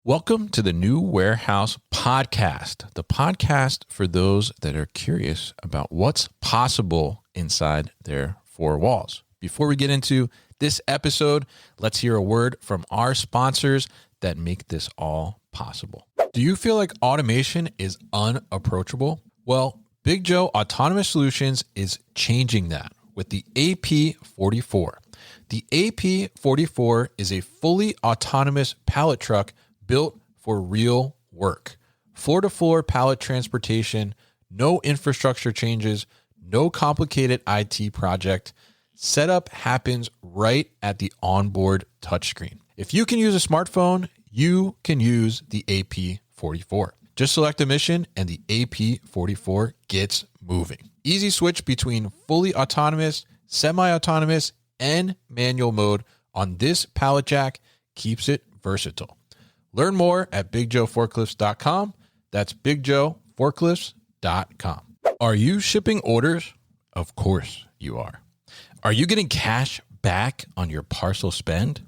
Welcome to the New Warehouse Podcast, the podcast for those that are curious about what's possible inside their four walls. Before we get into this episode, let's hear a word from our sponsors that make this all possible. Do you feel like automation is unapproachable? Well, Big Joe Autonomous Solutions is changing that with the AP44. The AP44 is a fully autonomous pallet truck built for real work. Floor-to-floor pallet transportation, no infrastructure changes, no complicated IT project. Setup happens right at the onboard touchscreen. If you can use a smartphone, you can use the AP44. Just select a mission and the AP44 gets moving. Easy switch between fully autonomous, semi-autonomous, and manual mode on this pallet jack keeps it versatile. Learn more at BigJoeForklifts.com. That's BigJoeForklifts.com. Are you shipping orders? Of course you are. Are you getting cash back on your parcel spend?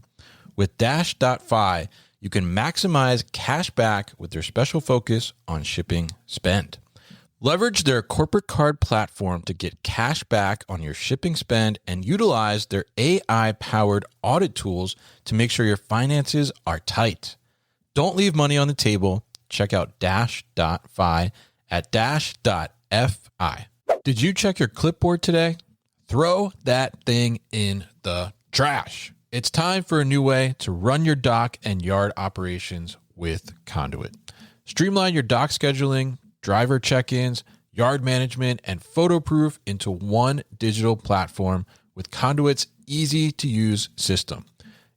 With Dash.fi, you can maximize cash back with their special focus on shipping spend. Leverage their corporate card platform to get cash back on your shipping spend and utilize their AI-powered audit tools to make sure your finances are tight. Don't leave money on the table. Check out Dash.fi at Dash.fi. Did you check your clipboard today? Throw that thing in the trash. It's time for a new way to run your dock and yard operations with Conduit. Streamline your dock scheduling, driver check-ins, yard management, and photo proof into one digital platform with Conduit's easy-to-use system.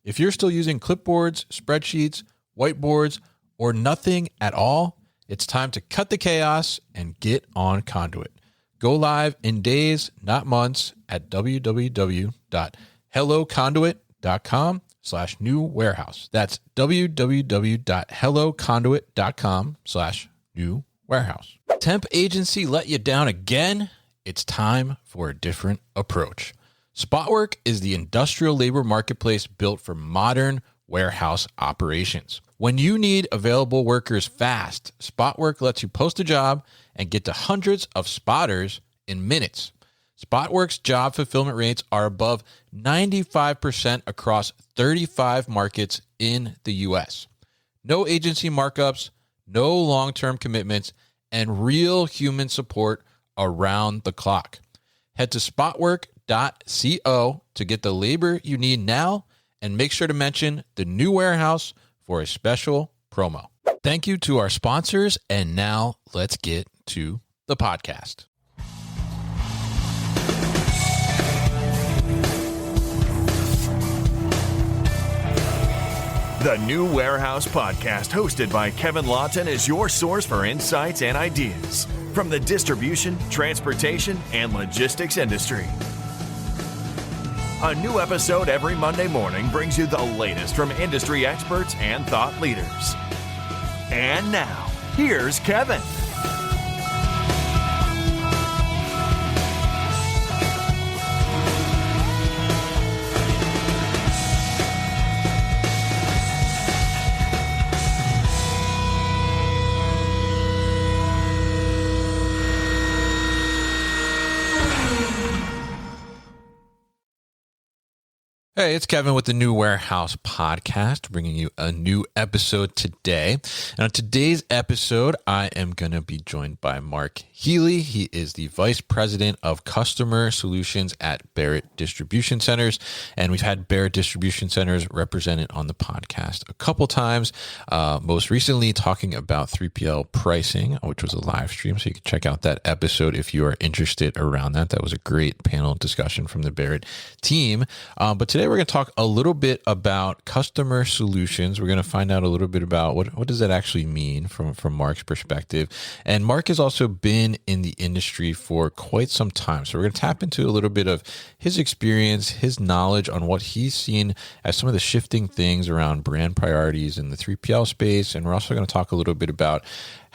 If you're still using clipboards, spreadsheets, whiteboards, or nothing at all, it's time to cut the chaos and get on Conduit. Go live in days, not months, at www.helloconduit.com/new warehouse. That's www.helloconduit.com/new warehouse. Temp agency let you down again? It's time for a different approach. Spotwork is the industrial labor marketplace built for modern warehouse operations. When you need available workers fast, Spotwork lets you post a job and get to hundreds of spotters in minutes. Spotwork's job fulfillment rates are above 95% across 35 markets in the U.S. No agency markups, no long-term commitments, and real human support around the clock. Head to spotwork.co to get the labor you need now, and make sure to mention the New Warehouse for a special promo. Thank you to our sponsors, and now let's get to the podcast. The New Warehouse Podcast, hosted by Kevin Lawton, is your source for insights and ideas from the distribution, transportation, and logistics industry. A new episode every Monday morning brings you the latest from industry experts and thought leaders. And now, here's Kevin. Hey, it's Kevin with the New Warehouse Podcast, bringing you a new episode today. And on today's episode, I am going to be joined by Mark Healy. He is the Vice President of Customer Solutions at Barrett Distribution Centers. And we've had Barrett Distribution Centers represented on the podcast a couple times, most recently talking about 3PL pricing, which was a live stream. So you can check out that episode if you are interested around that. That was a great panel discussion from the Barrett team. But today we're going to talk a little bit about customer solutions. We're going to find out a little bit about what does that actually mean from Mark's perspective. And Mark has also been in the industry for quite some time. So we're going to tap into a little bit of his experience, his knowledge on what he's seen as some of the shifting things around brand priorities in the 3PL space. And we're also going to talk a little bit about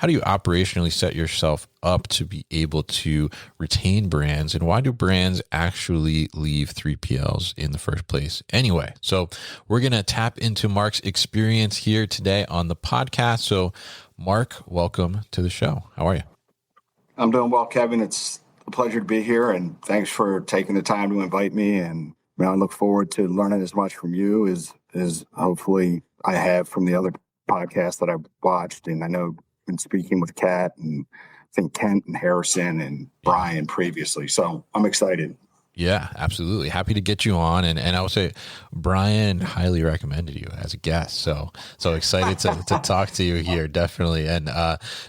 how do you operationally set yourself up to be able to retain brands, and why do brands actually leave 3PLs in the first place anyway? So we're going to tap into Mark's experience here today on the podcast. So Mark, welcome to the show. How are you? I'm doing well, Kevin. It's a pleasure to be here, and thanks for taking the time to invite me. And I look forward to learning as much from you as hopefully I have from the other podcasts that I've watched. And I know been speaking with Kat and I think Kent and Harrison and Brian previously. So I'm excited. Yeah, absolutely. Happy to get you on. And I will say Brian highly recommended you as a guest. So excited to talk to you here. Definitely. And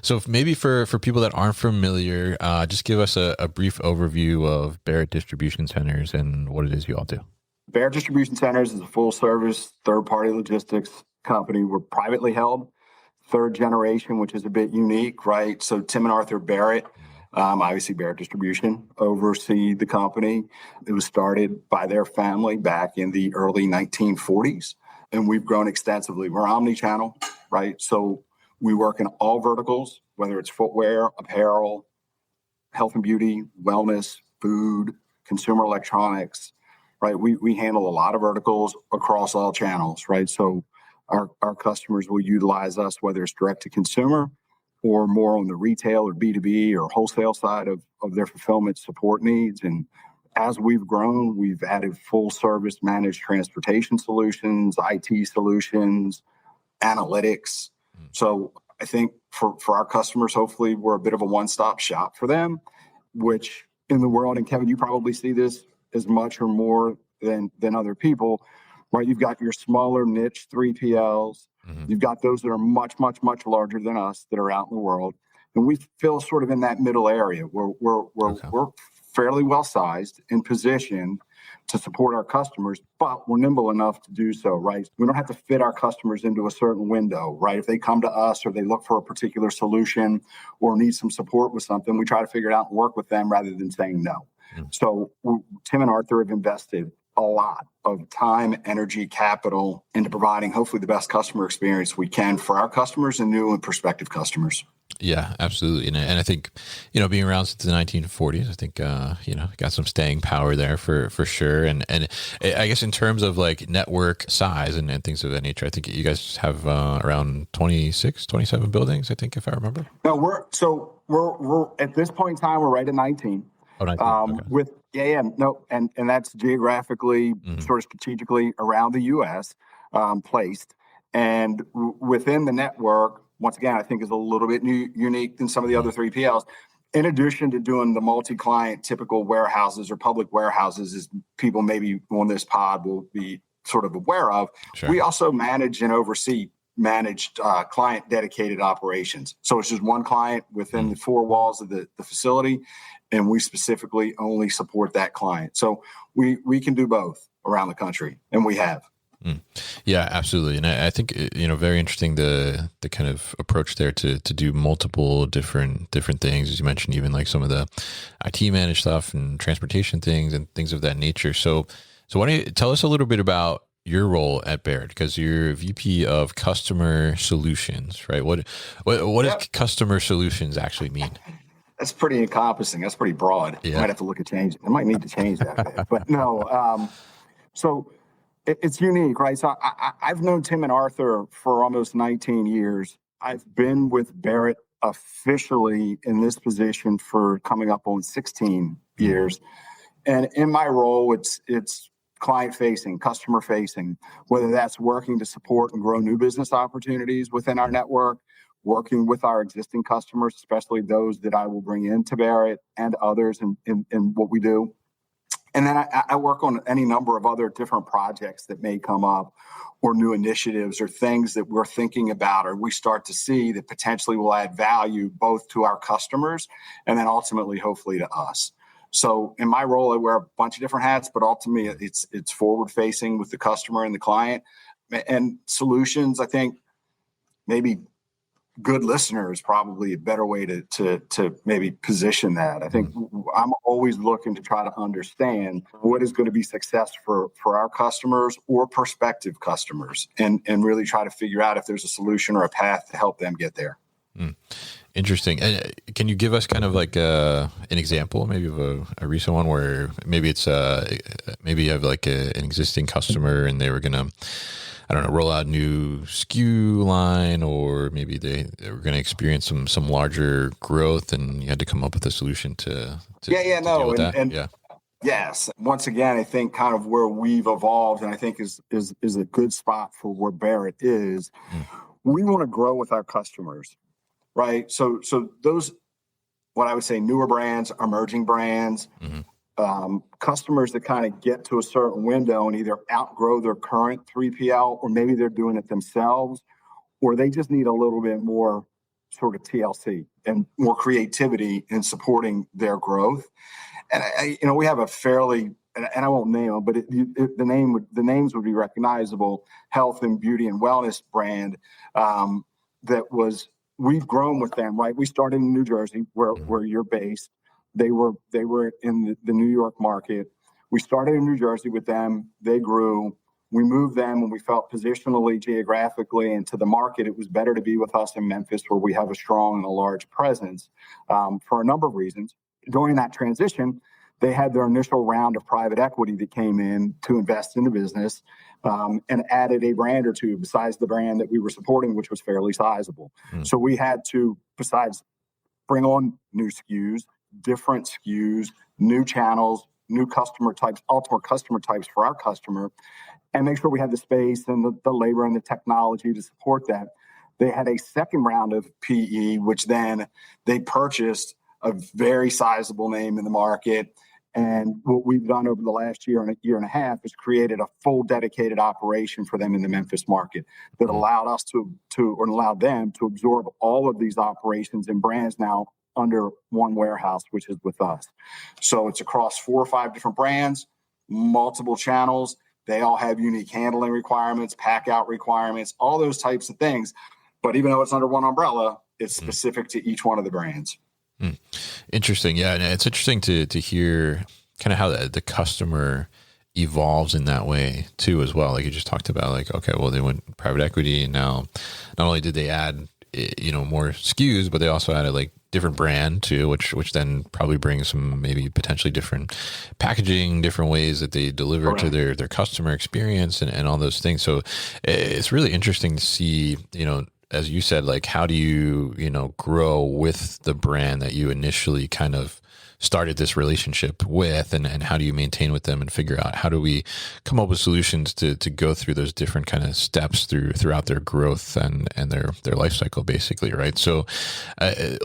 so maybe for people that aren't familiar, just give us a brief overview of Barrett Distribution Centers and what it is you all do. Barrett Distribution Centers is a full service third-party logistics company. We're privately held, third generation, which is a bit unique, right? So Tim and Arthur Barrett, obviously Barrett Distribution, oversee the company. It was started by their family back in the early 1940s, and we've grown extensively. We're omni-channel, right? So we work in all verticals, whether it's footwear, apparel, health and beauty, wellness, food, consumer electronics, right? We handle a lot of verticals across all channels, right? So our customers will utilize us, whether it's direct to consumer or more on the retail or B2B or wholesale side of their fulfillment support needs. And as we've grown, we've added full service managed transportation solutions, IT solutions, analytics. So I think for our customers, hopefully we're a bit of a one-stop shop for them, which in the world, and Kevin, you probably see this as much or more than other people, right? You've got your smaller niche 3PLs. Mm-hmm. You've got those that are much, much, much larger than us that are out in the world. And we feel sort of in that middle area where we're fairly well sized and positioned to support our customers, but we're nimble enough to do so, right? We don't have to fit our customers into a certain window, right? If they come to us or they look for a particular solution or need some support with something, we try to figure it out and work with them rather than saying no. Mm-hmm. So Tim and Arthur have invested a lot of time, energy, capital into providing hopefully the best customer experience we can for our customers and new and prospective customers. Yeah, absolutely. And I think, being around since the 1940s, I think, got some staying power there for sure. And I guess in terms of like network size and things of that nature, I think you guys have around 26, 27 buildings, I think, if I remember. No, we're at this point in time, we're right at 19. Oh, 19. Okay. And that's geographically, sort of strategically around the U.S. Placed, and within the network. Once again, I think is a little bit unique than some of the other 3PLs. In addition to doing the multi-client typical warehouses or public warehouses, as people maybe on this pod will be sort of aware of, sure. We also manage and oversee managed client dedicated operations. So it's just one client within the four walls of the facility, and we specifically only support that client. So we can do both around the country, and we have. Yeah, absolutely. And I think, very interesting, the kind of approach there to do multiple different things, as you mentioned, even like some of the IT managed stuff and transportation things and things of that nature. So why don't you tell us a little bit about your role at Barrett, because you're VP of Customer Solutions, right? What does Customer Solutions actually mean? That's pretty encompassing. That's pretty broad. Yeah. I might have to look at change. I might need to change that a bit. But no, so it's unique, right? So I've known Tim and Arthur for almost 19 years. I've been with Barrett officially in this position for coming up on 16 years. And in my role, it's client-facing, customer-facing, whether that's working to support and grow new business opportunities within our network, working with our existing customers, especially those that I will bring into Barrett and others in what we do. And then I work on any number of other different projects that may come up, or new initiatives or things that we're thinking about or we start to see that potentially will add value both to our customers and then ultimately, hopefully, to us. So in my role, I wear a bunch of different hats, but ultimately it's forward-facing with the customer and the client. And solutions, I think, maybe good listener is probably a better way to maybe position that. I think I'm always looking to try to understand what is going to be success for our customers or prospective customers, and really try to figure out if there's a solution or a path to help them get there. Interesting. And can you give us kind of like an example, maybe of a recent one where maybe it's maybe you have like an existing customer and they were gonna, I don't know, roll out a new SKU line, or maybe they were going to experience some larger growth, and you had to come up with a solution to deal with that. And yes, once again, I think kind of where we've evolved, and I think is a good spot for where Barrett is. We want to grow with our customers, right? So those, what I would say, newer brands, emerging brands, customers that kind of get to a certain window and either outgrow their current 3PL, or maybe they're doing it themselves, or they just need a little bit more sort of TLC and more creativity in supporting their growth. And we have a fairly, and I won't name them, but the names would be recognizable, health and beauty and wellness brand we've grown with them, right? We started in New Jersey, where you're based. They were in the New York market. We started in New Jersey with them. They grew. We moved them when we felt positionally, geographically, and to the market, it was better to be with us in Memphis, where we have a strong and a large presence for a number of reasons. During that transition, they had their initial round of private equity that came in to invest in the business and added a brand or two besides the brand that we were supporting, which was fairly sizable. So we had to, besides bring on new SKUs, different SKUs, new channels, new customer types, ultimate customer types for our customer, and make sure we had the space and the labor and the technology to support that. They had a second round of PE, which then they purchased a very sizable name in the market. And what we've done over the last year and a half is created a full dedicated operation for them in the Memphis market that allowed us or allowed them to absorb all of these operations and brands now under one warehouse, which is with us. So it's across 4 or 5 different brands, multiple channels. They all have unique handling requirements, pack out requirements, all those types of things. But even though it's under one umbrella, it's specific to each one of the brands. Interesting. Yeah. And it's interesting to hear kind of how the customer evolves in that way too, as well. Like you just talked about, like, okay, well, they went private equity, and now not only did they add, more SKUs, but they also added like different brand too, which then probably brings some maybe potentially different packaging, different ways that they deliver to their customer experience and all those things. So it's really interesting to see, as you said, like, how do you, grow with the brand that you initially kind of started this relationship with, and how do you maintain with them and figure out how do we come up with solutions to go through those different kind of steps throughout their growth and their life cycle, basically, right? So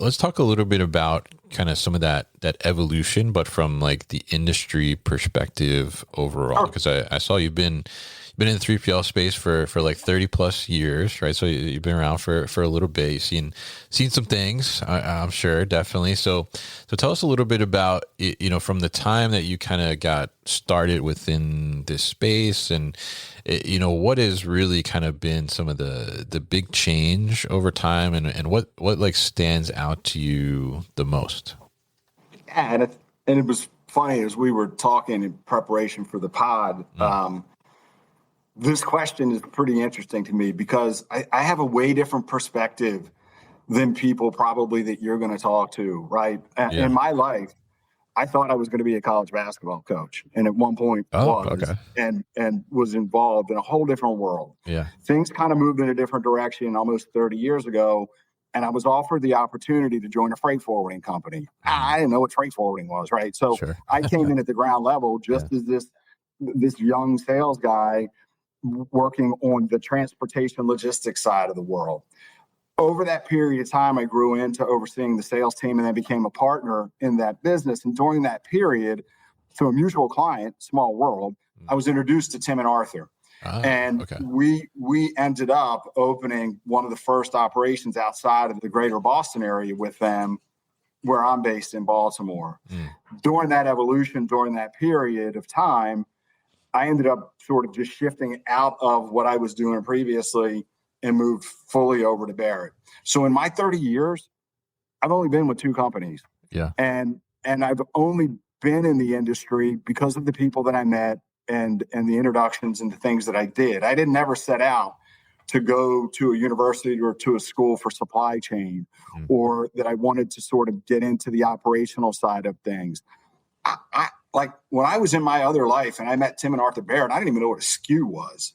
let's talk a little bit about kind of some of that evolution, but from like the industry perspective overall, because I saw you've been in the 3PL space for like 30 plus years, right? So you've been around for a little bit. You've seen some things, I'm sure, definitely. So tell us a little bit about, from the time that you kind of got started within this space, and, what has really kind of been some of the big change over time, and what like stands out to you the most? Yeah, and it was funny as we were talking in preparation for the pod. This question is pretty interesting to me because I have a way different perspective than people probably that you're going to talk to, right? In my life, I thought I was going to be a college basketball coach, and at one point and was involved in a whole different world. Yeah, things kind of moved in a different direction almost 30 years ago, and I was offered the opportunity to join a freight forwarding company. I didn't know what freight forwarding was, right? So I came in at the ground level just as this young sales guy working on the transportation logistics side of the world. Over that period of time, I grew into overseeing the sales team and then became a partner in that business. And during that period, through a mutual client, small world, I was introduced to Tim and Arthur. We ended up opening one of the first operations outside of the greater Boston area with them, where I'm based in Baltimore. During that evolution, during that period of time, I ended up sort of just shifting out of what I was doing previously and moved fully over to Barrett. So in my 30 years, I've only been with 2 companies. Yeah. And I've only been in the industry because of the people that I met and the introductions and the things that I did. I didn't ever set out to go to a university or to a school for supply chain, or that I wanted to sort of get into the operational side of things. I like when I was in my other life and I met Tim and Arthur Barrett, I didn't even know what a SKU was.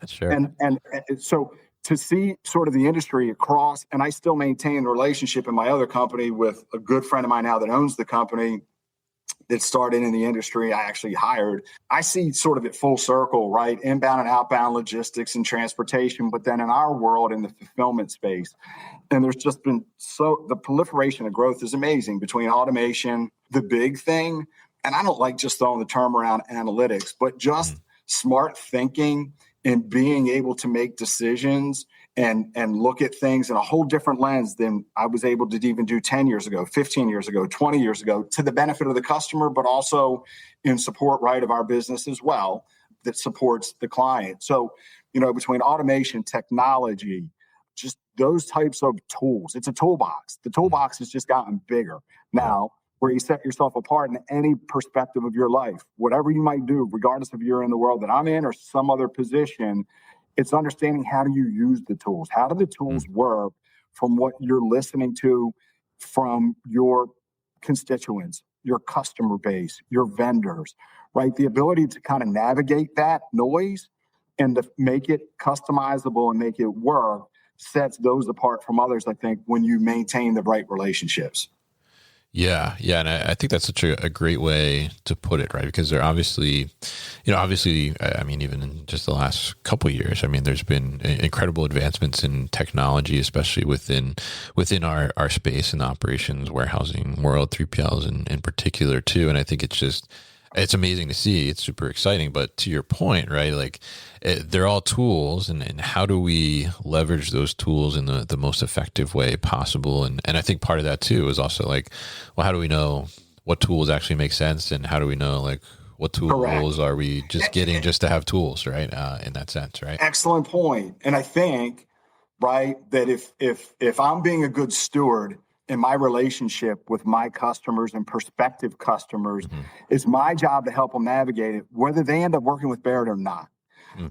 Sure. And so to see sort of the industry across, and I still maintain a relationship in my other company with a good friend of mine now that owns the company that started in the industry I actually hired. I see sort of it full circle, right? Inbound and outbound logistics and transportation, but then in our world in the fulfillment space. And there's just been the proliferation of growth is amazing between automation, the big thing. And I don't like just throwing the term around analytics, but just smart thinking and being able to make decisions and look at things in a whole different lens than I was able to even do 10 years ago, 15 years ago, 20 years ago, to the benefit of the customer, but also in support, right, of our business as well that supports the client. So, between automation, technology, just those types of tools, it's a toolbox. The toolbox has just gotten bigger now, where you set yourself apart in any perspective of your life, whatever you might do, regardless if you're in the world that I'm in or some other position. It's understanding how do you use the tools? How do the tools work from what you're listening to from your constituents, your customer base, your vendors, right? The ability to kind of navigate that noise and to make it customizable and make it work sets those apart from others, I think, when you maintain the right relationships. Yeah. And I think that's such a great way to put it, right? Because they're obviously, I mean, even in just the last couple of years, I mean, there's been incredible advancements in technology, especially within our space and operations, warehousing world, 3PLs in particular too. And I think it's amazing to see. It's super exciting. But to your point, right, like they're all tools, and how do we leverage those tools in the most effective way possible? And I think part of that too is also like, well, how do we know what tools actually make sense, and how do we know like what tools Correct. are we just getting just to have tools, right? In that sense, right? Excellent point. And I think, right, that if I'm being a good steward in my relationship with my customers and prospective customers, it's my job to help them navigate it, whether they end up working with Barrett or not.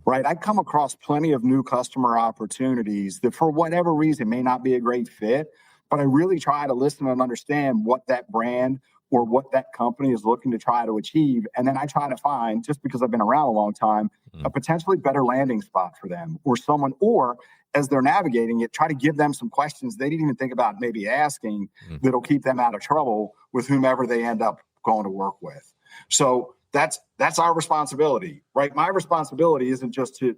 Right. I come across plenty of new customer opportunities that for whatever reason may not be a great fit, but I really try to listen and understand what that brand or what that company is looking to try to achieve. And then I try to find, just because I've been around a long time, a potentially better landing spot for them or someone, or as they're navigating it, try to give them some questions they didn't even think about maybe asking that'll keep them out of trouble with whomever they end up going to work with. So that's our responsibility, right? My responsibility isn't just to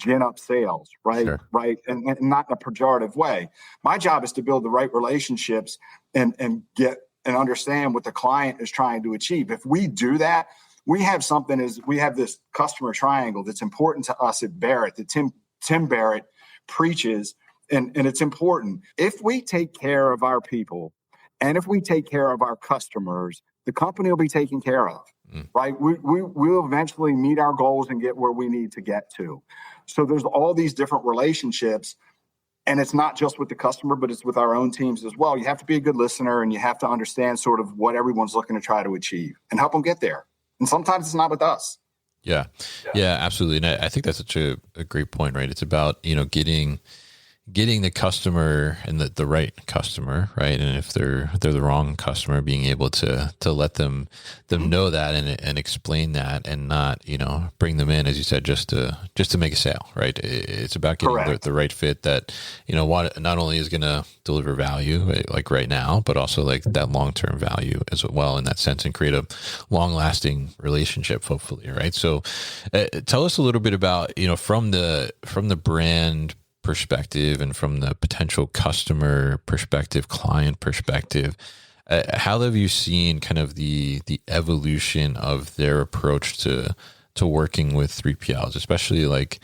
gin up sales, right? Sure. Right. And not in a pejorative way. My job is to build the right relationships and get and understand what the client is trying to achieve. If we do that, we have this customer triangle that's important to us at Barrett, that Tim Barrett preaches, and it's important. If we take care of our people and if we take care of our customers, the company will be taken care of, right? We'll eventually meet our goals and get where we need to get to. So there's all these different relationships, and it's not just with the customer, but it's with our own teams as well. You have to be a good listener, and you have to understand sort of what everyone's looking to try to achieve and help them get there. And sometimes it's not with us. Yeah, absolutely. And I think that's such a great point, right? It's about, getting the customer and the right customer, right? And if they're the wrong customer, being able to let them know that and explain that, and not, bring them in, as you said, just to make a sale, right? It's about getting the right fit that, what not only is going to deliver value like right now, but also like that long-term value as well in that sense, and create a long-lasting relationship, hopefully, right? So tell us a little bit about, from the brand perspective and from the potential customer perspective, client perspective, how have you seen kind of the evolution of their approach to working with 3PLs, especially like,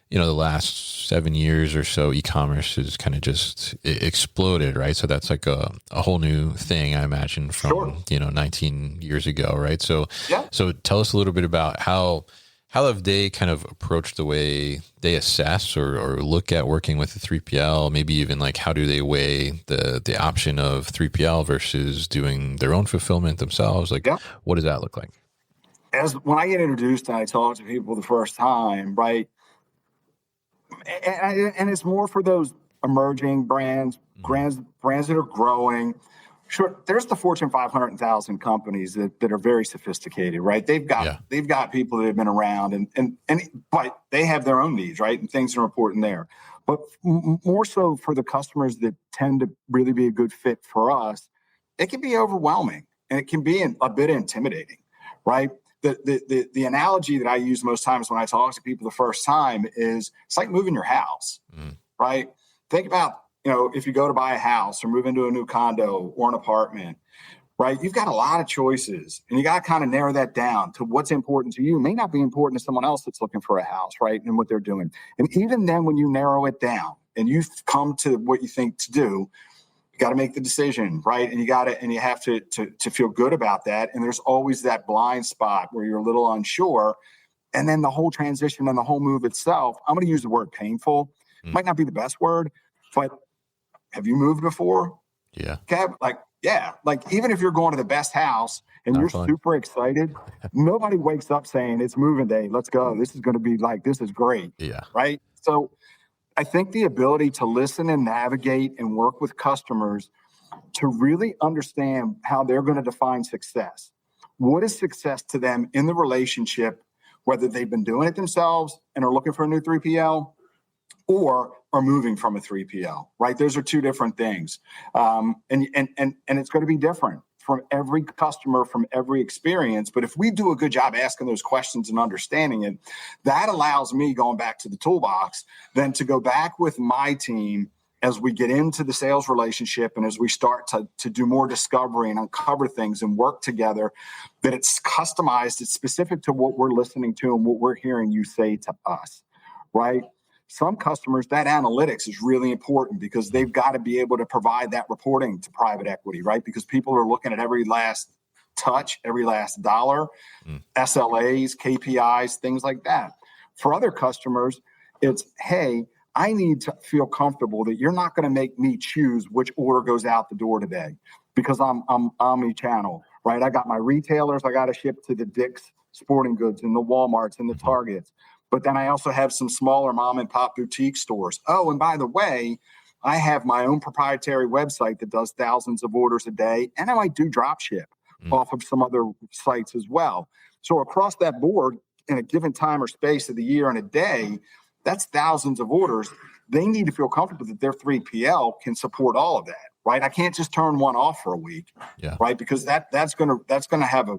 the last 7 years or so, e-commerce has kind of just exploded, right? So that's like a whole new thing, I imagine, from, 19 years ago, right? So tell us a little bit about how have they kind of approached the way they assess or look at working with the 3PL? Maybe even like, how do they weigh the option of 3PL versus doing their own fulfillment themselves? Like, what does that look like? As when I get introduced and I talk to people the first time, right, and it's more for those emerging brands that are growing. Sure, there's the Fortune 500 and 1,000 companies that are very sophisticated, right? They've got people that have been around, and but they have their own needs, right? And things are important there. But more so for the customers that tend to really be a good fit for us, it can be overwhelming and it can be a bit intimidating, right? The analogy that I use most times when I talk to people the first time is it's like moving your house, right? Think about, if you go to buy a house or move into a new condo or an apartment, right? You've got a lot of choices and you got to kind of narrow that down to what's important to you. It may not be important to someone else that's looking for a house, right? And what they're doing. And even then, when you narrow it down and you come to what you think to do, you got to make the decision, right? And you have to feel good about that. And there's always that blind spot where you're a little unsure. And then the whole transition and the whole move itself, I'm going to use the word painful. Might not be the best word, but have you moved before? Yeah. Kev, like even if you're going to the best house and you're super excited, nobody wakes up saying it's moving day. Let's go. This is going to be this is great. Yeah. Right. So I think the ability to listen and navigate and work with customers to really understand how they're going to define success. What is success to them in the relationship, whether they've been doing it themselves and are looking for a new 3PL or are moving from a 3PL, right? Those are two different things. And it's going to be different from every customer, from every experience. But if we do a good job asking those questions and understanding it, that allows me, going back to the toolbox, then to go back with my team as we get into the sales relationship and as we start to do more discovery and uncover things and work together, that it's customized, it's specific to what we're listening to and what we're hearing you say to us, right? Some customers, that analytics is really important because they've got to be able to provide that reporting to private equity, right? Because people are looking at every last touch, every last dollar, SLAs, KPIs, things like that. For other customers, it's, hey, I need to feel comfortable that you're not going to make me choose which order goes out the door today because I'm omni-channel, right? I got my retailers, I got to ship to the Dick's Sporting Goods and the Walmarts and the Targets. But then I also have some smaller mom and pop boutique stores. Oh, and by the way, I have my own proprietary website that does thousands of orders a day. And I might do drop ship off of some other sites as well. So across that board, in a given time or space of the year and a day, that's thousands of orders. They need to feel comfortable that their 3PL can support all of that, right? I can't just turn one off for a week, right? Because that's gonna have a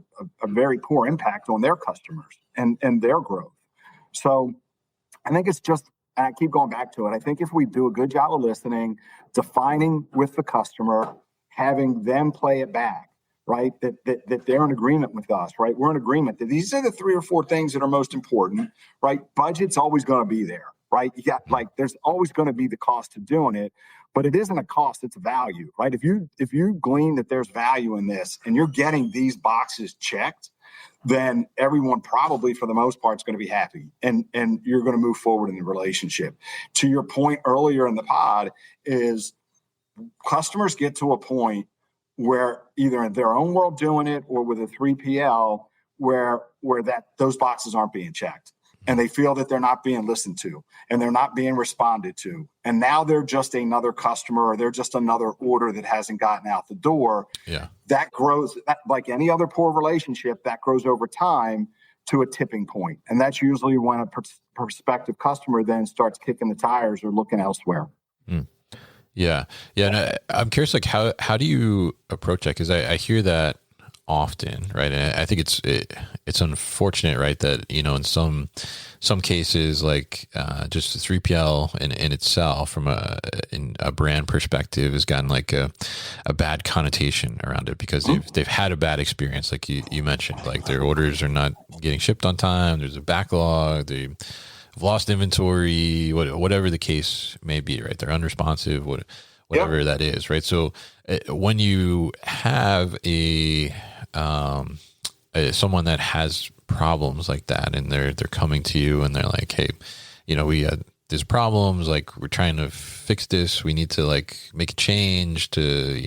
very poor impact on their customers and their growth. So I think it's just, and I keep going back to it, I think if we do a good job of listening, defining with the customer, having them play it back, right? That they're in agreement with us, right? We're in agreement that these are the 3 or 4 things that are most important, right? Budget's always going to be there, right? You got there's always going to be the cost of doing it, but it isn't a cost, it's a value, right? If you glean that there's value in this and you're getting these boxes checked, then everyone probably for the most part is going to be happy and you're going to move forward in the relationship. To your point earlier in the pod is customers get to a point where either in their own world doing it or with a 3PL where those boxes aren't being checked and they feel that they're not being listened to and they're not being responded to. And now they're just another customer or they're just another order that hasn't gotten out the door. Yeah. That grows, like any other poor relationship, that grows over time to a tipping point. And that's usually when a prospective customer then starts kicking the tires or looking elsewhere. Yeah. And I'm curious, how do you approach that? Because I hear that often, right? And I think it's unfortunate, right, that in some cases, just the 3PL in itself, from in a brand perspective, has gotten a bad connotation around it because they've had a bad experience, like you mentioned, like their orders are not getting shipped on time. There's a backlog. They've lost inventory, whatever the case may be, right? They're unresponsive, whatever that is, right? So when you have someone that has problems like that and they're coming to you and they're like, hey, we had these problems, we're trying to fix this, we need to make a change to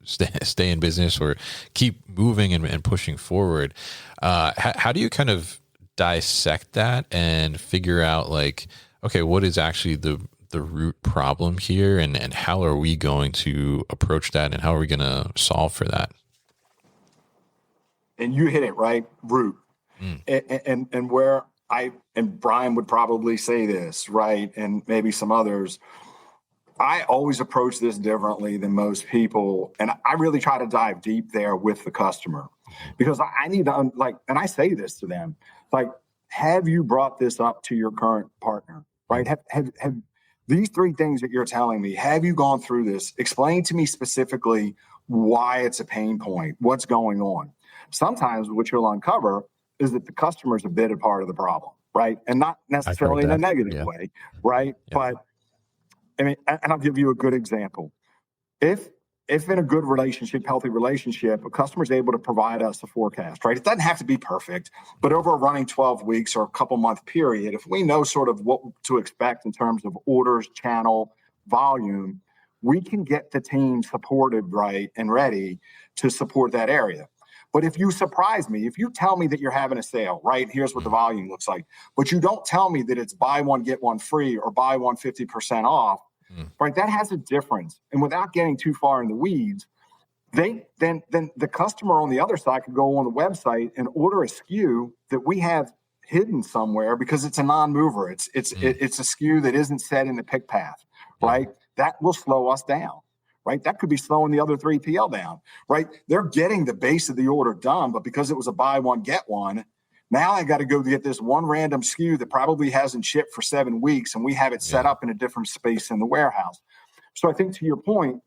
stay in business or keep moving and pushing forward. How do you kind of dissect that and figure out okay, what is actually the root problem here, and how are we going to approach that, and how are we going to solve for that? And you hit it right, root. And where and Brian would probably say this, right, and maybe some others, I always approach this differently than most people. And I really try to dive deep there with the customer, because I need to, and I say this to them, like, have you brought this up to your current partner, right? Have these three things that you're telling me, have you gone through this? Explain to me specifically why it's a pain point, what's going on. Sometimes what you'll uncover is that the customer is a bit a part of the problem, right? And not necessarily in a negative way, right? Yeah. But I mean, and I'll give you a good example. If in a good relationship, healthy relationship, a customer is able to provide us a forecast, right? It doesn't have to be perfect, but over a running 12 weeks or a couple month period, if we know sort of what to expect in terms of orders, channel, volume, we can get the team supported, right, and ready to support that area. But if you surprise me, if you tell me that you're having a sale, right, here's what the volume looks like, but you don't tell me that it's buy one, get one free, or buy one 50% off, right, that has a difference. And without getting too far in the weeds, then the customer on the other side could go on the website and order a SKU that we have hidden somewhere because it's a non-mover. It's a SKU that isn't set in the pick path, right? That will slow us down. Right, that could be slowing the other 3PL down. Right, they're getting the base of the order done, but because it was a buy one get one, now I got to go get this one random SKU that probably hasn't shipped for 7 weeks, and we have it set up in a different space in the warehouse. So I think, to your point,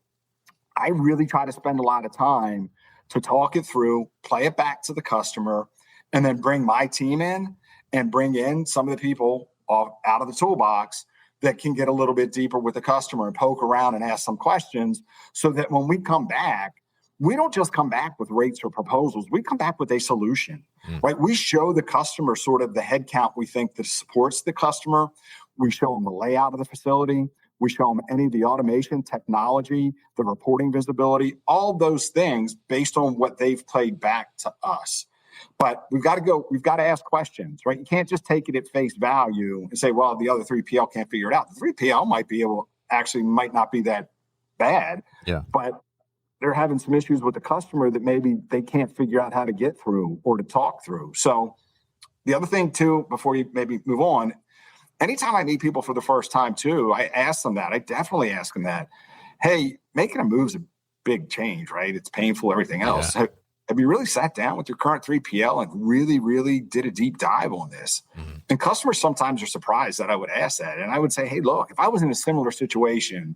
I really try to spend a lot of time to talk it through, play it back to the customer, and then bring my team in and bring in some of the people out of the toolbox that can get a little bit deeper with the customer and poke around and ask some questions, so that when we come back, we don't just come back with rates or proposals. We come back with a solution, right? We show the customer sort of the head count we think that supports the customer. We show them the layout of the facility. We show them any of the automation technology, the reporting visibility, all those things based on what they've played back to us. But we've got to ask questions, right? You can't just take it at face value and say, well, the other 3PL can't figure it out. The 3PL might not be that bad, but they're having some issues with the customer that maybe they can't figure out how to get through or to talk through. So the other thing too, before you maybe move on, anytime I meet people for the first time too, I ask them that. I definitely ask them that. Hey, making a move is a big change, right? It's painful, everything else. Yeah. Have you really sat down with your current 3PL and really, really did a deep dive on this? And customers sometimes are surprised that I would ask that. And I would say, hey, look, if I was in a similar situation,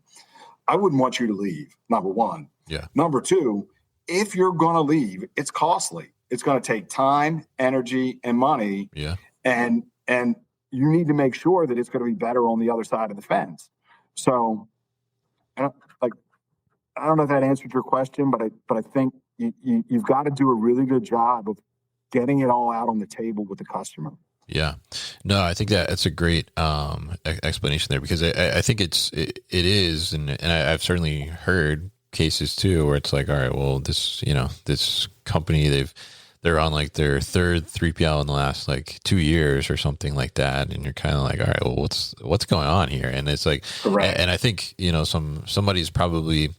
I wouldn't want you to leave, number one. Yeah. Number two, if you're going to leave, it's costly. It's going to take time, energy, and money. Yeah. And you need to make sure that it's going to be better on the other side of the fence. So, I don't know if that answered your question, but I think you've got to do a really good job of getting it all out on the table with the customer. Yeah, no, I think that's a great explanation there, because I think it is, and I've certainly heard cases too where it's like, all right, well, this company, they're on like their third 3PL in the last like 2 years or something like that, and you're kind of like, all right, well, what's going on here? And it's like, and I think somebody's probably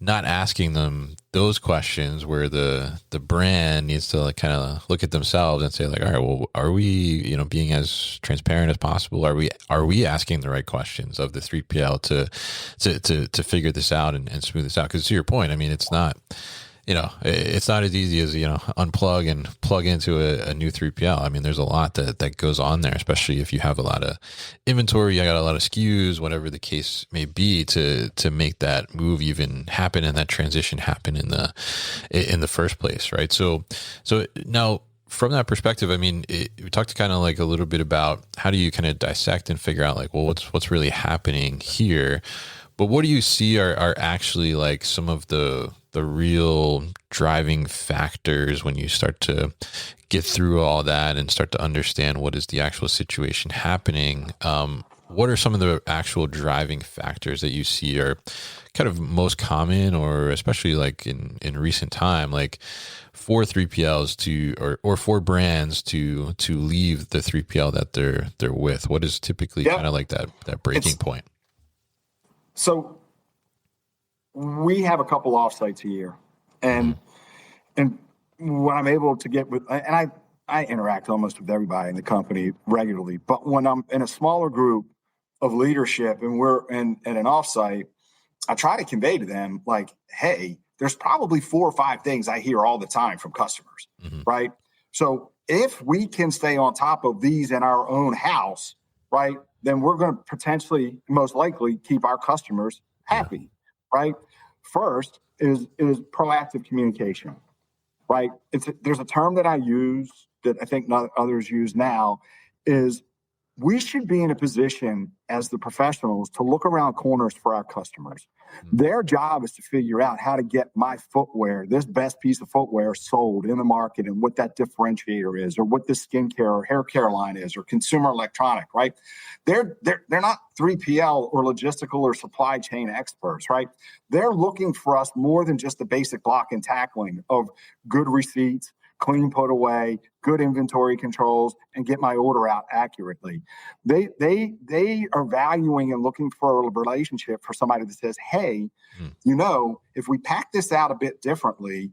not asking them those questions, where the brand needs to like kind of look at themselves and say like, all right, well, are we being as transparent as possible? Are we asking the right questions of the 3PL to figure this out and smooth this out? Because to your point, I mean, it's not as easy as, unplug and plug into a new 3PL. I mean, there's a lot that goes on there, especially if you have a lot of inventory, you got a lot of SKUs, whatever the case may be, to make that move even happen and that transition happen in the first place, right? So now, from that perspective, I mean, we talked kind of like a little bit about how do you kind of dissect and figure out like, well, what's really happening here? But what do you see are actually like some of the real driving factors when you start to get through all that and start to understand what is the actual situation happening? what are some of the actual driving factors that you see are kind of most common, or especially like in recent time, like for 3PLs or for brands to leave the 3PL that they're with? What is typically kind of like that breaking point? So we have a couple offsites a year, and when I'm able to get with, and I interact almost with everybody in the company regularly, but when I'm in a smaller group of leadership and we're in an offsite, I try to convey to them like, hey, there's probably 4 or 5 things I hear all the time from customers, right? So if we can stay on top of these in our own house, right, then we're going to potentially, most likely, keep our customers happy, right? First is proactive communication, right? There's a term that I use that I think not others use now, is we should be in a position as the professionals to look around corners for our customers. Their job is to figure out how to get my footwear, this best piece of footwear, sold in the market, and what that differentiator is, or what the skincare or hair care line is, or consumer electronic, right? They're not 3PL or logistical or supply chain experts, right? They're looking for us more than just the basic block and tackling of good receipts, clean put away, good inventory controls, and get my order out accurately. They are valuing and looking for a relationship for somebody that says, hey, if we pack this out a bit differently,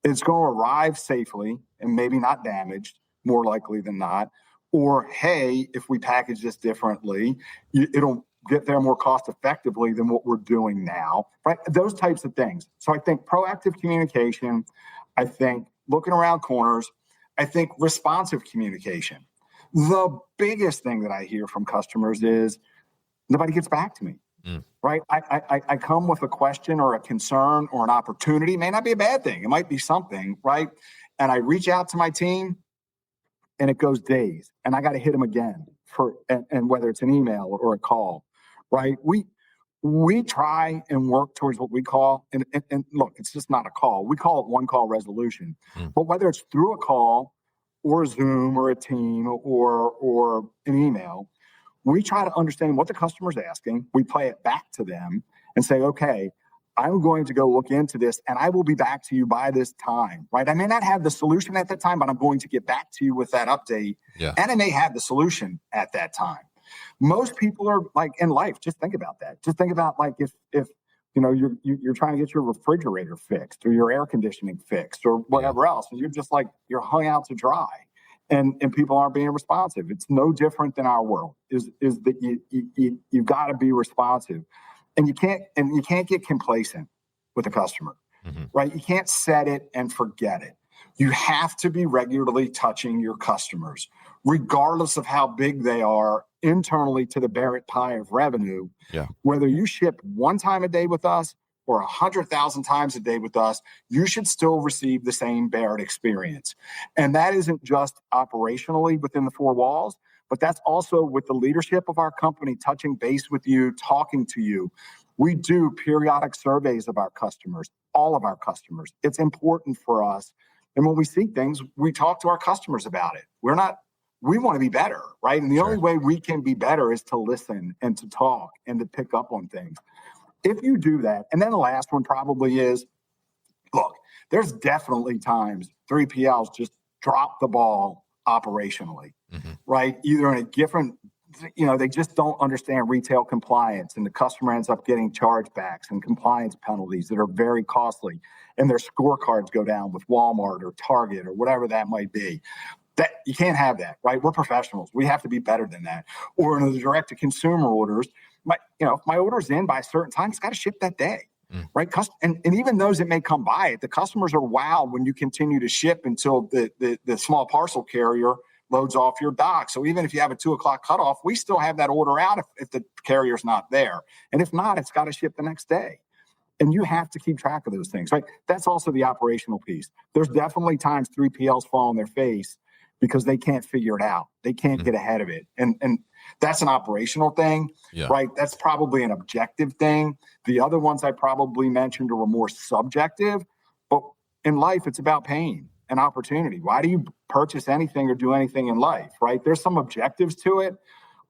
it's going to arrive safely and maybe not damaged, more likely than not. Or, hey, if we package this differently, it'll get there more cost effectively than what we're doing now, right? Those types of things. So I think proactive communication, I think looking around corners, I think responsive communication. The biggest thing that I hear from customers is nobody gets back to me, right? I come with a question or a concern or an opportunity. It may not be a bad thing. It might be something, right? And I reach out to my team and it goes days and I got to hit them again and whether it's an email or a call, right? We try and work towards what we call, and look, it's just not a call. We call it one call resolution. But whether it's through a call or a Zoom or a team or an email, we try to understand what the customer's asking. We play it back to them and say, okay, I'm going to go look into this and I will be back to you by this time, right? I may not have the solution at that time, but I'm going to get back to you with that update. And I may have the solution at that time. Most people are like in life. Just think about that. Just think about like if you're trying to get your refrigerator fixed or your air conditioning fixed or whatever else, and you're just like you're hung out to dry, and people aren't being responsive. It's no different than our world. Is that you've got to be responsive, and you can't get complacent with a customer, right? You can't set it and forget it. You have to be regularly touching your customers, regardless of how big they are internally to the Barrett pie of revenue. Whether you ship one time a day with us or 100,000 times a day with us, you should still receive the same Barrett experience. And that isn't just operationally within the 4 walls, but that's also with the leadership of our company, touching base with you, talking to you. We do periodic surveys of our customers, all of our customers. It's important for us. And when we see things, we talk to our customers about it. We want to be better, right? And the only way we can be better is to listen and to talk and to pick up on things. If you do that, and then the last one probably is, look, there's definitely times 3PLs just drop the ball operationally, right? Either in a different, they just don't understand retail compliance, and the customer ends up getting chargebacks and compliance penalties that are very costly, and their scorecards go down with Walmart or Target or whatever that might be. That you can't have that, right? We're professionals. We have to be better than that. Or in the direct-to-consumer orders, if my order's in by a certain time, it's got to ship that day, right? And even those that may come by it, the customers are wowed when you continue to ship until the small parcel carrier loads off your dock. So even if you have a 2:00 cutoff, we still have that order out if the carrier's not there. And if not, it's got to ship the next day. And you have to keep track of those things, right? That's also the operational piece. There's definitely times 3PLs fall on their face because they can't figure it out. They can't get ahead of it. And that's an operational thing, right? That's probably an objective thing. The other ones I probably mentioned were more subjective, but in life, it's about pain and opportunity. Why do you purchase anything or do anything in life, right? There's some objectives to it,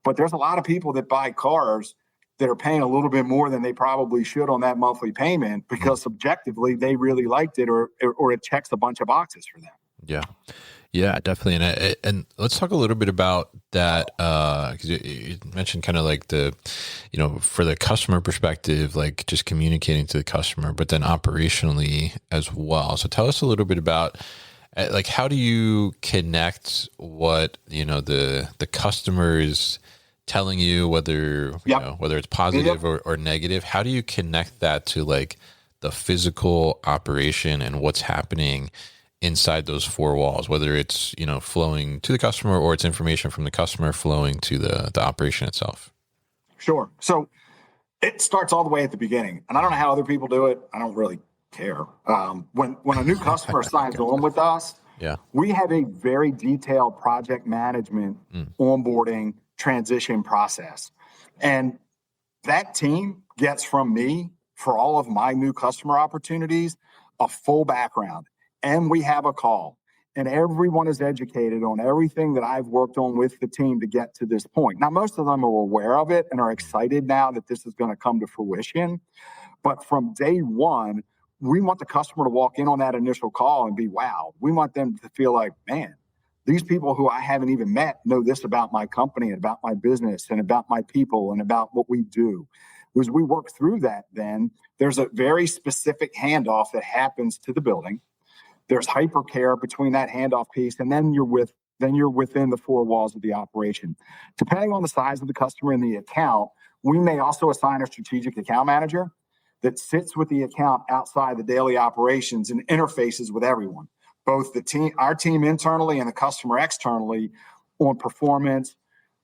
But there's a lot of people that buy cars that are paying a little bit more than they probably should on that monthly payment because subjectively they really liked it or it checks a bunch of boxes for them. Yeah. Yeah, definitely. And let's talk a little bit about that. Cause you mentioned kind of like the, for the customer perspective, like just communicating to the customer, but then operationally as well. So tell us a little bit about like, how do you connect what, the customer is telling you, whether, whether it's positive or negative, how do you connect that to like the physical operation and what's happening inside those four walls, whether it's, flowing to the customer or it's information from the customer flowing to the operation itself? Sure. So it starts all the way at the beginning. And I don't know how other people do it. I don't really care. When a new customer signs on with us, we have a very detailed project management onboarding transition process. And that team gets from me for all of my new customer opportunities, a full background. And we have a call, and everyone is educated on everything that I've worked on with the team to get to this point. Now, most of them are aware of it and are excited now that this is going to come to fruition. But from day one, we want the customer to walk in on that initial call and be wowed. We want them to feel like, man, these people who I haven't even met know this about my company and about my business and about my people and about what we do. As we work through that, then there's a very specific handoff that happens to the building. There's hypercare between that handoff piece, and then you're within the four walls of the operation. Depending on the size of the customer and the account, we may also assign a strategic account manager that sits with the account outside the daily operations and interfaces with everyone, both our team internally and the customer externally, on performance,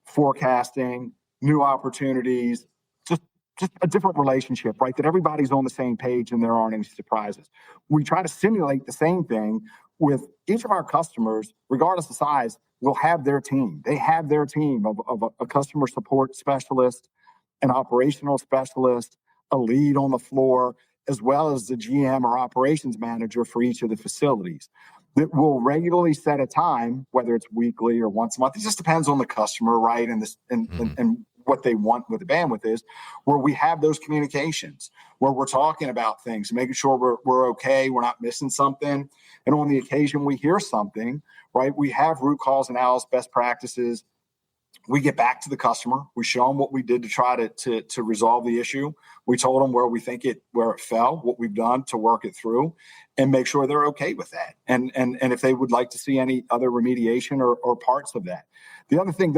forecasting, new opportunities, just a different relationship, right? That everybody's on the same page and there aren't any surprises. We try to simulate the same thing with each of our customers, regardless of size, will have their team. They have their team of a customer support specialist, an operational specialist, a lead on the floor, as well as the GM or operations manager for each of the facilities that will regularly set a time, whether it's weekly or once a month. It just depends on the customer, right? And what they want, what the bandwidth is, where we have those communications, where we're talking about things, making sure we're okay, we're not missing something. And on the occasion we hear something, right, we have root cause analysis, best practices. We get back to the customer. We show them what we did to try to resolve the issue. We told them where it fell, what we've done to work it through, and make sure they're okay with that. And if they would like to see any other remediation or parts of that. The other thing,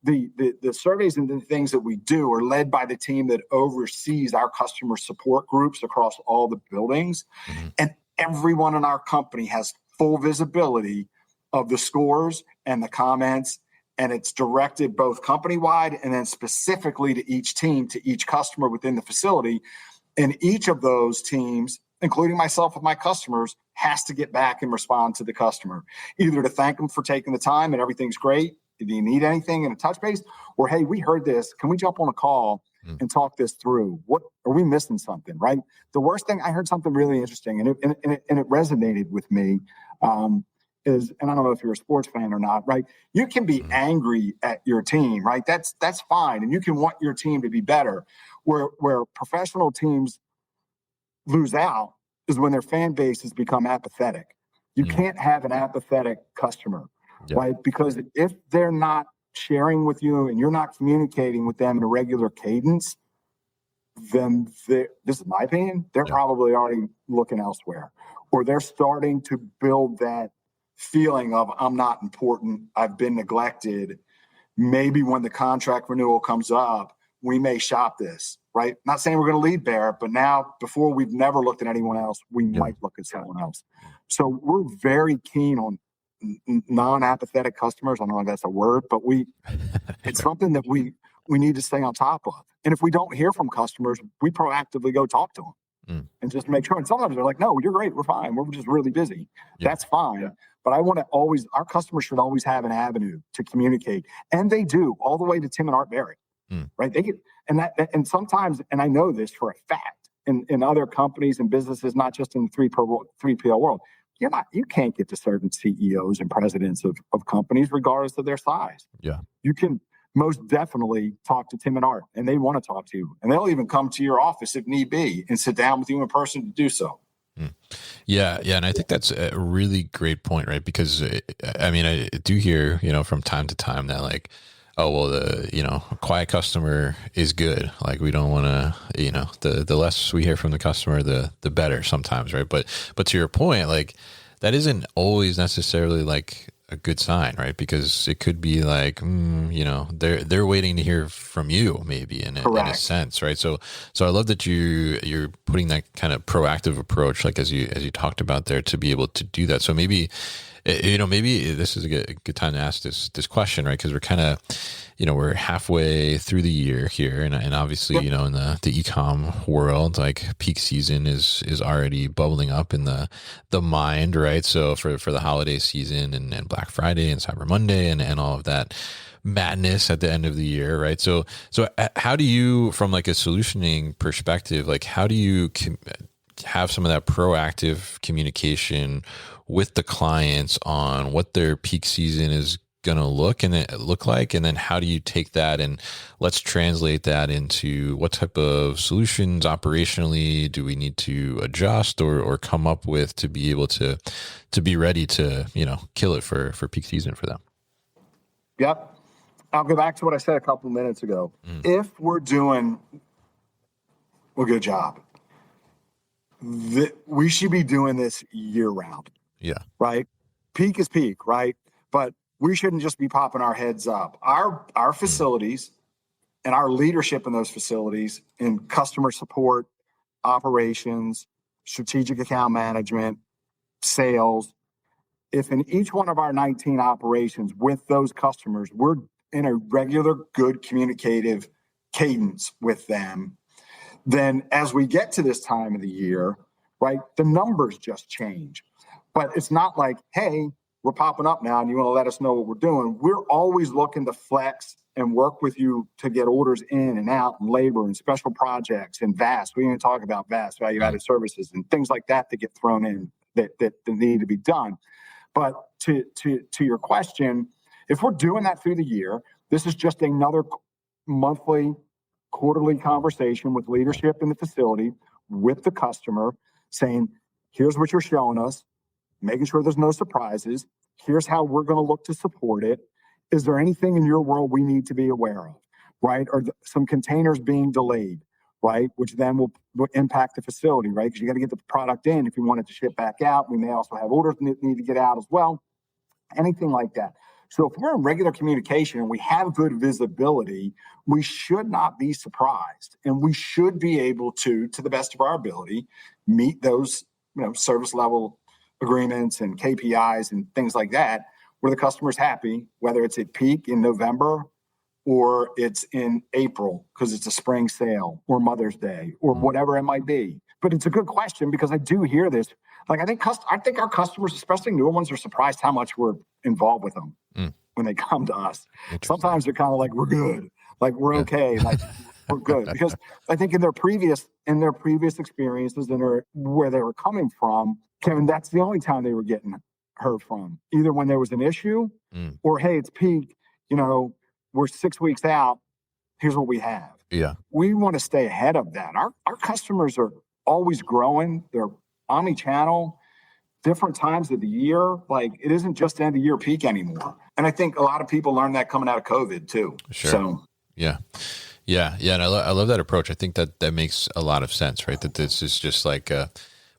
the surveys and the things that we do are led by the team that oversees our customer support groups across all the buildings. Mm-hmm. And everyone in our company has full visibility of the scores and the comments, and it's directed both company-wide and then specifically to each team, to each customer within the facility. And each of those teams, including myself with my customers, has to get back and respond to the customer, either to thank them for taking the time and everything's great, do you need anything in a touch base? Or, hey, we heard this. Can we jump on a call and talk this through? What are we missing something, right? The worst thing, I heard something really interesting, and it resonated with me, is, and I don't know if you're a sports fan or not, right? You can be angry at your team, right? That's fine. And you can want your team to be better. Where professional teams lose out is when their fan base has become apathetic. You can't have an apathetic customer. Yep. Right? Because if they're not sharing with you and you're not communicating with them in a regular cadence, then this is my opinion, they're probably already looking elsewhere, or they're starting to build that feeling of, I'm not important, I've been neglected. Maybe when the contract renewal comes up, we may shop this, right? Not saying we're going to leave Barrett, but now, before we've never looked at anyone else, we might look at someone else. So we're very keen on non-apathetic customers. I don't know if that's a word, but it's something that we need to stay on top of. And if we don't hear from customers, we proactively go talk to them and just make sure. And sometimes they're like, no, you're great. We're fine. We're just really busy. Yeah. That's fine. Yeah. But I want to our customers should always have an avenue to communicate. And they do, all the way to Tim and Art Barrett, right? They get, and sometimes, and I know this for a fact, in other companies and businesses, not just in the 3PL world, you can't get to certain CEOs and presidents of companies regardless of their size. Yeah. most definitely talk to Tim and Art, and they want to talk to you, and they'll even come to your office if need be and sit down with you in person to do so. Yeah. And I think that's a really great point, right? Because I do hear, from time to time that like, oh, well, a quiet customer is good. Like we don't want to, the less we hear from the customer, the better sometimes. Right. But to your point, like that isn't always necessarily like a good sign, right? Because it could be like, they're waiting to hear from you, maybe in a sense, right? So I love that you're putting that kind of proactive approach, like as you talked about there, to be able to do that. So maybe this is a good time to ask this question, right? Because we're kind of, we're halfway through the year here, and obviously, in the e-com world, like peak season is already bubbling up in the mind, right? So for the holiday season and Black Friday and Cyber Monday and all of that madness at the end of the year, right? So how do you, from like a solutioning perspective, like how do you have some of that proactive communication with the clients on what their peak season is going to look like, and then how do you take that and let's translate that into what type of solutions operationally do we need to adjust or come up with to be able to be ready to kill it for peak season for them? Yep. I'll go back to what I said a couple of minutes ago. If we're doing a good job, we should be doing this year round. Yeah. Right. Peak is peak. Right. But we shouldn't just be popping our heads up. Our facilities and our leadership in those facilities in customer support, operations, strategic account management, sales, if in each one of our 19 operations with those customers, we're in a regular, good communicative cadence with them, then as we get to this time of the year, right, the numbers just change. But it's not like, hey, we're popping up now and you want to let us know what we're doing. We're always looking to flex and work with you to get orders in and out and labor and special projects and VAS. We didn't talk about VAS, value-added services, and things like that get thrown in that need to be done. But to your question, if we're doing that through the year, this is just another monthly, quarterly conversation with leadership in the facility, with the customer, saying, here's what you're showing us, making sure there's no surprises. Here's how we're going to look to support it. Is there anything in your world we need to be aware of, right? Or some containers being delayed, right? Which then will impact the facility, right? Because you got to get the product in if you want it to ship back out. We may also have orders that need to get out as well. Anything like that. So if we're in regular communication and we have good visibility, we should not be surprised. And we should be able to the best of our ability, meet those, service level agreements and KPIs and things like that, where the customer's happy, whether it's at peak in November or it's in April because it's a spring sale or Mother's Day or whatever it might be. But it's a good question because I do hear this. Like I think our customers, especially newer ones, are surprised how much we're involved with them when they come to us. Sometimes they're kind of like, we're good, like we're okay, like we're good. Because I think in their previous experiences and where they were coming from, Kevin, that's the only time they were getting heard from. Either when there was an issue or, hey, it's peak, we're 6 weeks out, here's what we have. Yeah. We want to stay ahead of that. Our customers are always growing. They're omni-channel, different times of the year. Like it isn't just end of year peak anymore. And I think a lot of people learned that coming out of COVID too. Sure. So yeah. And I love that approach. I think that makes a lot of sense, right? That this is just like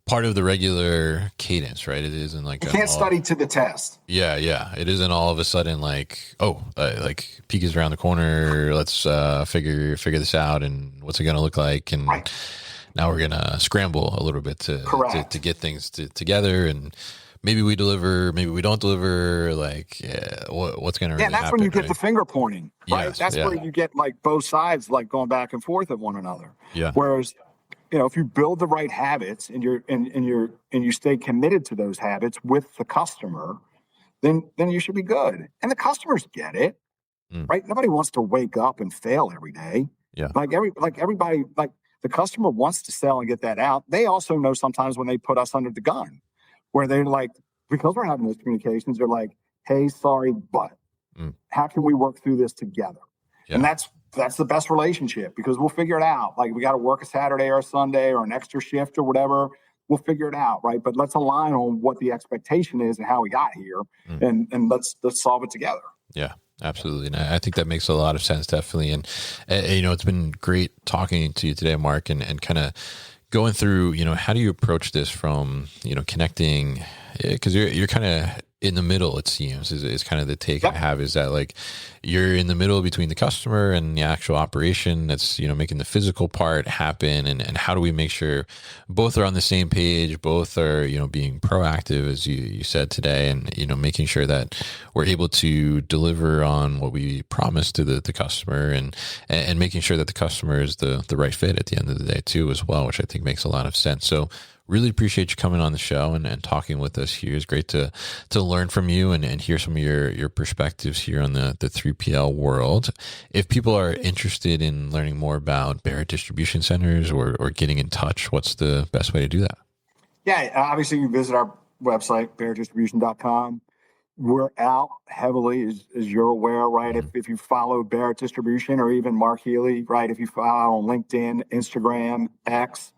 part of the regular cadence, right? It isn't like you can't study to the test. Yeah. It isn't all of a sudden like, like peak is around the corner. Let's figure this out and what's it going to look like, and right. Now we're going to scramble a little bit to get things together, and maybe we deliver, maybe we don't deliver. Like, what's going to really happen? Yeah, that's when you get the finger pointing, right? Yes, that's where you get like both sides like going back and forth at one another. Yeah. Whereas, if you build the right habits and you stay committed to those habits with the customer, then you should be good. And the customers get it, right? Nobody wants to wake up and fail every day. Yeah. Everybody, the customer wants to sell and get that out. They also know sometimes when they put us under the gun, where they're like, because we're having those communications, they're like, hey, sorry, but how can we work through this together? And that's the best relationship, because we'll figure it out. Like, we got to work a Saturday or a Sunday or an extra shift or whatever. We'll figure it out, right? But let's align on what the expectation is and how we got here, and let's solve it together. Yeah, absolutely. And I think that makes a lot of sense, definitely. And, it's been great talking to you today, Mark, and kind of going through, how do you approach this from, connecting, because you're kind of in the middle, it seems, is kind of the take I have, is that like you're in the middle between the customer and the actual operation that's, making the physical part happen. And how do we make sure both are on the same page, both are, being proactive, as you said today, and, making sure that we're able to deliver on what we promised to the customer, and making sure that the customer is the right fit at the end of the day too, as well, which I think makes a lot of sense. So really appreciate you coming on the show and talking with us here. It's great to learn from you and hear some of your perspectives here on the 3PL world. If people are interested in learning more about Barrett Distribution Centers or getting in touch, what's the best way to do that? Yeah, obviously you can visit our website, barrettdistribution.com. We're out heavily, as you're aware, right? If you follow Barrett Distribution, or even Mark Healy, right? If you follow on LinkedIn, Instagram, X,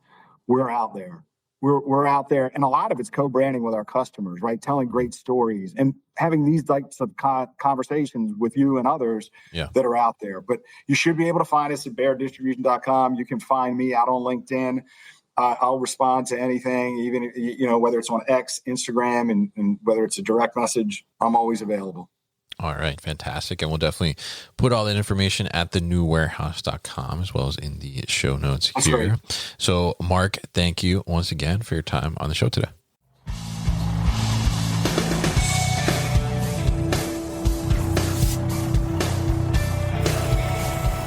we're out there. We're out there, and a lot of it's co-branding with our customers, right? Telling great stories and having these types of conversations with you and others that are out there. But you should be able to find us at barrettdistribution.com. You can find me out on LinkedIn. I'll respond to anything, even, whether it's on X, Instagram, and whether it's a direct message, I'm always available. All right. Fantastic. And we'll definitely put all that information at thenewwarehouse.com, as well as in the show notes here. Great. So Mark, thank you once again for your time on the show today.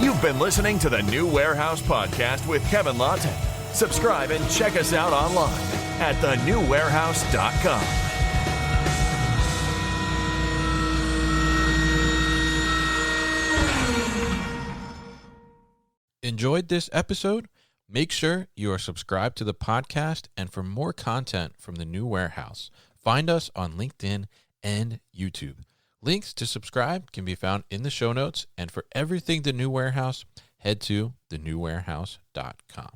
You've been listening to the New Warehouse Podcast with Kevin Lawton. Subscribe and check us out online at thenewwarehouse.com. Enjoyed this episode? Make sure you are subscribed to the podcast, and for more content from the New Warehouse, find us on LinkedIn and YouTube. Links to subscribe can be found in the show notes, and for everything The New Warehouse, head to thenewwarehouse.com.